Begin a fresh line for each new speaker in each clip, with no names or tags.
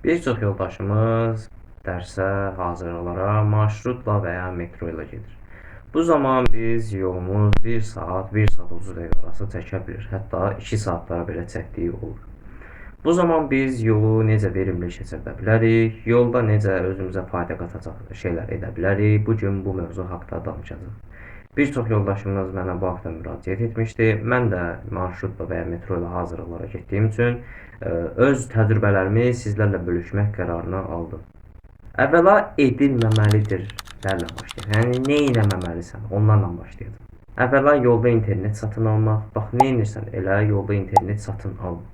Bir çox yoldaşımız dərsə hazırlara marşrutla və ya metro ilə gedir. Bu zaman biz yolumuz 1 saat, 1 saat 30 dəqiqə arası çəkə bilir. Hətta 2 saatlara belə çəkdiyi olur. Bu zaman biz yolu necə verimli keçirdə bilərik? Yolda necə özümüzə fayda qatacaq şeylər edə bilərik? Bu gün bu mövzu haqqında danışacağıq. Bir çox yoldaşımız mənə bu haqda müraciət etmişdi. Mən də marşrutla və ya metro ilə hazırlıqlara getdiyim üçün öz təcrübələrimi sizlərlə bölüşmək qərarını aldım. Əvvəla edilməməlidirlərlə başlayaq. Yəni nə etməməlisən? Onlarla başlayaq. Əvvəla yolda internet satın almaq. Bax, nə edirsən? Elə yolda internet satın alma.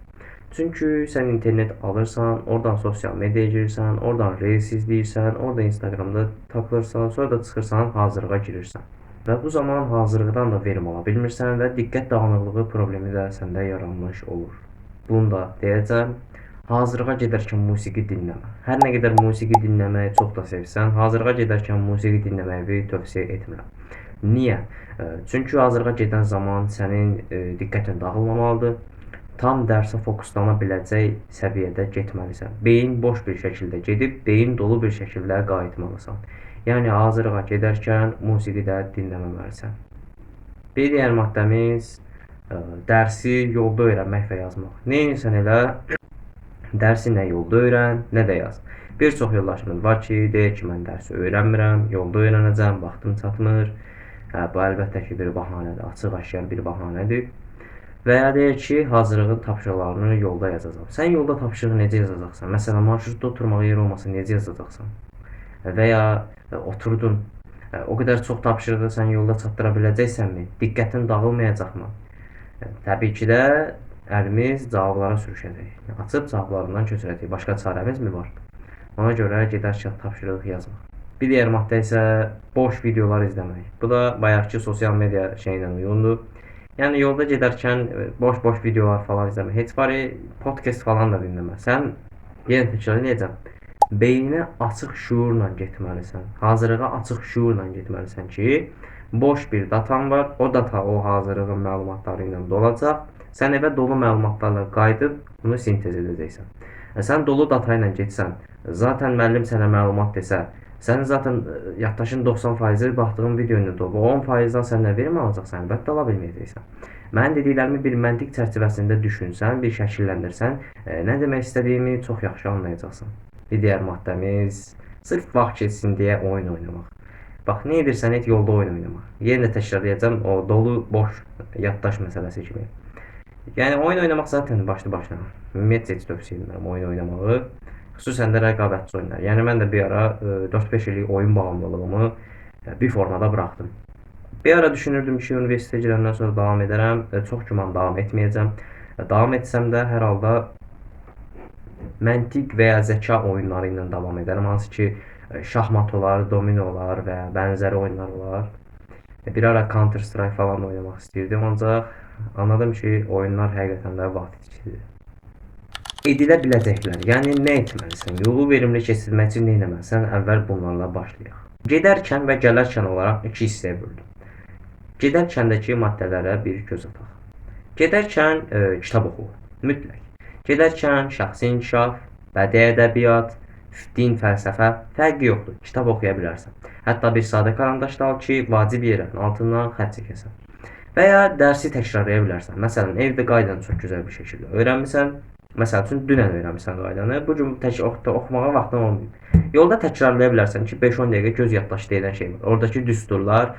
Çünki sən internet alırsan, oradan sosial mediaya girirsən, oradan reels izləyirsən, orada Instagramda takılırsan, sonra da çıxırsan, hazırlığa girirsən. Və bu zaman hazırlıqdan da verim ala bilmirsən və diqqət dağınıqlığı problemi də səndə yaranmış olur. Bunu da deyəcəm. Hazırlığa gedərkən musiqi dinləmə. Hər nə qədər musiqi dinləməyi çox da sevsən, hazırlığa gedərkən musiqi dinləməyi tövsiyə etmirəm. Niyə? Çünki hazırlığa gedən zaman sənin diqqətin dağılmamalıdır. Tam dərsə fokuslana biləcək səviyyədə getməlisən. Beyin boş bir şəkildə gedib, beyin dolu bir şəkildə qayıtmalısan. Yəni hazırlığa gedərkən musiqi də dinləməməlisən. Bir digər maddəmiz dərsi yolda öyrənmək və yazmaq. Nə edirsən elə? Dərsi nə yolda öyrən, nə də yaz. Bir çox yoldaşımız var ki, deyir ki, mən dərsi öyrənmirəm, yolda öyrənəcəm, vaxtım çatmır. Bu əlbəttə ki, bir bəhanədir, açıq-aşkar bir bəhanədir. Və ya deyir ki, hazırlığın tapşırıqlarını yolda yazacağam. Sən yolda tapşırığı necə yazacaqsan? Məsələn, marşrutda oturmağa yer olmasa necə yazacaqsan? Və ya oturdun, o qədər çox tapşırığı sən yolda çatdıra biləcəksənmi? Diqqətin dağılmayacaqmı? Təbii ki də əlimiz cavablara sürüşəcək. Açıb cavablarından köçürəcək. Başqa çarəmiz mi var? Ona görə gedərkən tapşırıq yazmaq. Bir digər maddə isə boş videolar izləmək. Bu da bayaqki sosial media şeylə uyğundur. Yəni yolda gedərkən boş videolar falan izləmə. Heç bari podcast falan da dinləmə. Sən yenə təkrar edəcəm. Beyninə açıq şuurla getməlisən. Hazırlığa açıq şuurla getməlisən ki, boş bir datan var. O data o hazırlığın məlumatları ilə dolacaq. Sən evə dolu məlumatlarla qayıdıb bunu sintez edəcəksən. Sən dolu data ilə getsən, zaten müəllim sənə məlumat desə, sənin zaten yaddaşın 90%-i baxdığın video ilə dolub. O 10%-dan sən nə verim alacaqsan? Əlbəttə ala bilməyəcəksən. Mənim dediklərimi bir məntiq çərçivəsində düşünsən, bir şəkilləndirsən, nə demək istədiyimi çox yaxşı anlayacaqsan. Bir digər maddəmiz sırf vaxt keçsin deyə oyun oynamaq. Bax, nə edirsən et, yolda oyun oynamaq. Yenə də təkrarlayacağam, o dolu, boş yaddaş məsələsi kimi. Yəni oyun oynamaq zaten başlı başına. Ümumiyyətlə heç tövsiyə etmirəm oyun oynamağı. Xüsusən də rəqabətçi oyunlar. Yəni mən də bir ara 4-5 illik oyun bağımlılığımı bir formada buraxdım. Bir ara düşünürdüm ki, universitetə girəndən sonra davam edərəm. Çox güman davam etməyəcəm. Davam etsəm də hər halda məntiq və ya zəka oyunları ilə davam edərəm. Hansı ki, şahmat olar, domino olar və bənzəri oyunlar olar. Bir ara Counter Strike falan oynamaq istəyirdim, ancaq anladım ki, oyunlar həqiqətən də vaxt itkidir. Edilə biləcəklər. Yəni nə etməlisən? Yolu verimli keçirmək üçün nə etməlisən? Əvvəl bunlarla başlayaq. Gedərkən və gələrkən olaraq iki hissəyə böldüm. Gedərkəndəki maddələrə bir göz ataq. Gedərkən kitab oxu, mütləq. Gedərkən şəxsi inkişaf, bədii ədəbiyyat, din, fəlsəfə fərqi yoxdur. Kitab oxuya bilərsən. Hətta bir sadə karandaş da al ki, vacib yerlərin altından xətt çəkəsən. Və ya dərsi təkrarlaya bilərsən. Məsələn, evdə qaydanı çox gözəl bir şəkildə öyrənmisən. Məsəl üçün dünən öyrənmisən qaydanı, bu gün oxumağa vaxtın olmayıb. Yolda təkrarlaya bilərsən ki, 5-10 dəqiqə göz yaddaşı deyilən şey var. Oradakı düsturlar,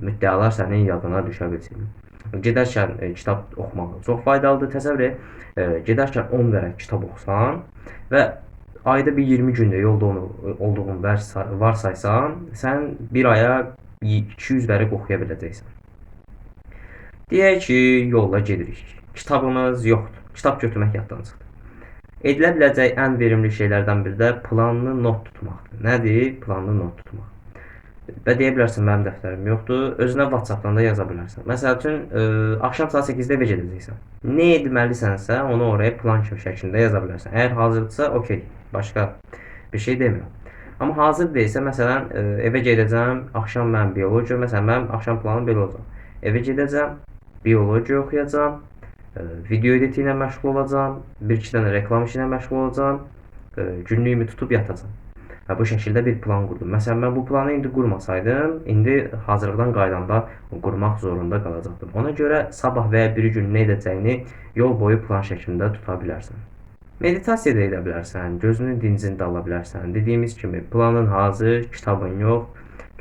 müddəalar sənin yadına düşə bilsin. Gedərkən kitab oxumaq çox faydalıdır. Təsəvvür et, gedərkən 10 vərəq kitab oxusan və ayda bir 20 gündə yolda olduğun varsaysan, sən bir aya 200 vərəq oxuya biləcəksən. Deyək ki, yolda gedirik. Kitabımız yoxdur. Kitab götürmək yaddan çıxdı. Edilə biləcək ən verimli şeylərdən biri də planlı not tutmaqdır. Nədir? Planlı not tutmaq. Və deyə bilərsən, mənim dəftərim yoxdur. Özünə WhatsApp-dan da yaza bilərsən. Məsəl üçün, axşam saat 8-də evə gedəcəksən. Nə etməlisənsə, onu oraya plan kimi şəklində yaza bilərsən. Əgər hazırdırsa, okey, başqa bir şey demirəm. Amma hazır deyilsə, məsələn, evə gedəcəm, axşam mən biologiya, məsələn, mənim axşam planım belə olacaq. Evə gedəcəm, biologiya oxuyacam, video editi ilə məşğul olacam, bir-iki dənə reklam işi ilə məşğul olacam, günlüyümü tutub yatacam. Və bu şəkildə bir plan qurdum. Məsələn, mən bu planı indi qurmasaydım, indi hazırlıqdan qaydanda qurmaq zorunda qalacaqdım. Ona görə sabah və ya bir gün nə edəcəyini yol boyu plan şəklində tuta bilərsən. Meditasiya da edə bilərsən, gözünün dincini də ala bilərsən. Dediyimiz kimi planın hazır, kitabın yox.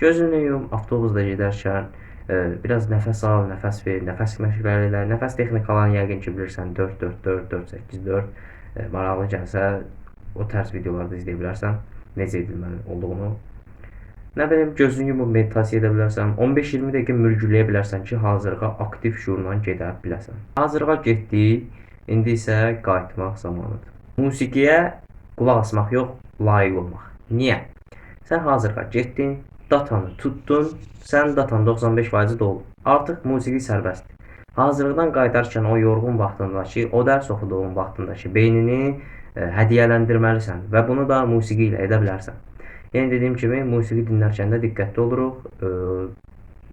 Gözünü yum, avtobusda gedərkən biraz nəfəs al, nəfəs ver, nəfəs məşqləri, nəfəs texnikalarını yəqin ki bilirsən. 4-4-4, 4-8-4. Maraqlı gəlsə o tərz videoları da izləyə bilərsən. Necə edilməli olduğunu. Nə bilim, gözünü yumub meditasiya edə bilərsən. 15-20 dəqiqə mürgüləyə bilərsən ki, hazırlığa aktiv şuurla gedə biləsən. Hazırlığa getdik, indi isə qayıtmaq zamanıdır. Musiqiyə qulaq asmaq yox, layiq olmaq. Niyə? Sən hazırlığa getdin, datanı tutdun, sən datan 95% doldu. Artıq musiqi sərbəstdir. Hazırlıqdan qayıdarkən o yorğun vaxtındakı, o dərs oxuduğun vaxtındakı beynini hədiyyələndirməlisən və bunu da musiqi ilə edə bilərsən. Yəni dediyim kimi, musiqi dinlərkən də diqqətli oluruq.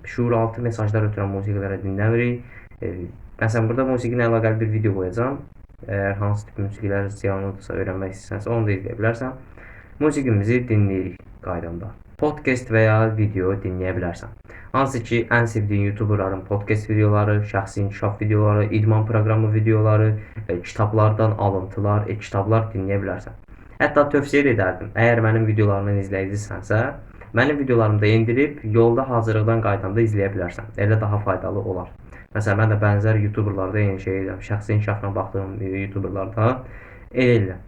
Şuuraltı mesajlar ötürən musiqiləri dinləmirik. Məsələn, burada musiqi ilə əlaqəli bir video qoyacağam. Əgər hansı tip musiqilər ziyanlıdırsa, öyrənmək istəsənsə, onu da izləyə bilərsən. Musiqimizi dinləyirik qaydanda. Podcast və ya video dinləyə bilərsən. Hansı ki, ən sevdiyin YouTuberların podcast videoları, şəxsi inkişaf videoları, idman proqramı videoları, kitablardan alıntılar, kitablar dinləyə bilərsən. Hətta tövsiyə edərdim, əgər mənim videolarımı izləyicisinsə, mənim videolarımı da indirib, yolda hazırlıqdan qaydanda izləyə bilərsən. Elə daha faydalı olar. Məsələn, mən də bənzər YouTuberlarda eyni şey edirəm. Şəxsi inkişafına baxdığım YouTuberlarda elə edirəm.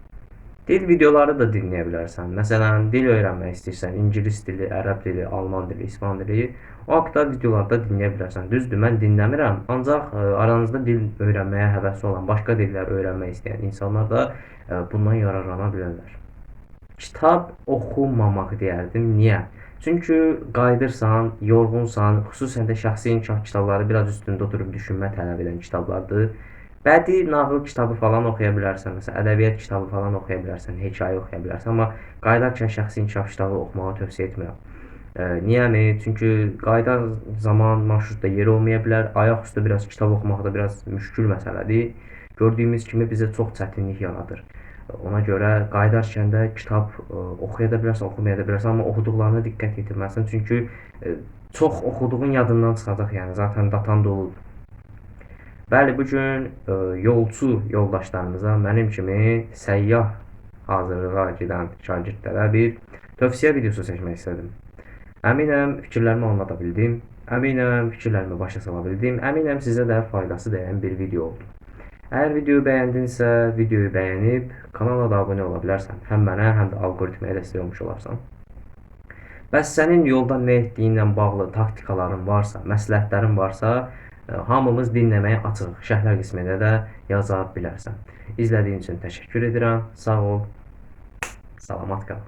Dil videoları da dinləyə bilərsən. Məsələn, dil öyrənmək istəyirsən, ingilis dili, ərəb dili, alman dili, ispan dili, o haqda videolarda dinləyə bilərsən. Düzdür, mən dinləmirəm, ancaq aranızda dil öyrənməyə həvəsi olan, başqa dillər öyrənmək istəyən insanlar da bundan yararlana bilərlər. Kitab oxumamaq deyərdim. Niyə? Çünki qayıdırsan, yorğunsan, xüsusən də şəxsi inkişaf kitabları biraz üstündə oturub düşünmə tələb edən kitablardır. Bədii nağıl kitabı falan oxuya bilərsən, məsələn, ədəbiyyat kitabı falan oxuya bilərsən, hekayə oxuya bilərsən, amma qayıdarkən şəxsi inkişaf kitabı oxumağı tövsiyə etmirəm. Niyəmi? Çünki qayıdan zaman marşrutda yer olmaya bilər, ayaq üstə biraz kitab oxumaq da biraz müşkül məsələdir. Gördüyümüz kimi bizə çox çətinlik yaradır. Ona görə qayıdarkən də kitab oxuya da bilərsən, oxumaya da bilərsən, amma oxuduqlarına diqqət yetirməlisən. Çünki çox oxuduğun yadından çıxacaq, yəni zaten datan doludur. Bəli, bugün yolçu yoldaşlarımıza, mənim kimi səyyah hazırlığa gedən şagirdlərə bir tövsiyə videosu çəkmək istədim. Əminəm fikirlərimi anlata bildim, əminəm fikirlərimi başa sala bildim, əminəm sizə də faydası dəyən bir video oldu. Əgər videoyu bəyəndinsə, videoyu bəyənib kanala da abunə ola bilərsən. Həm mənə, həm də algoritmaya dəstək olmuş olarsan. Bəs sənin yolda nə etdiyinlə bağlı taktikaların varsa, məsləhətlərin varsa, hamımız dinləməyə açıq. Şərhlər qismində də yaza bilərsən. İzlədiyin üçün təşəkkür edirəm. Sağ ol. Salamat qal.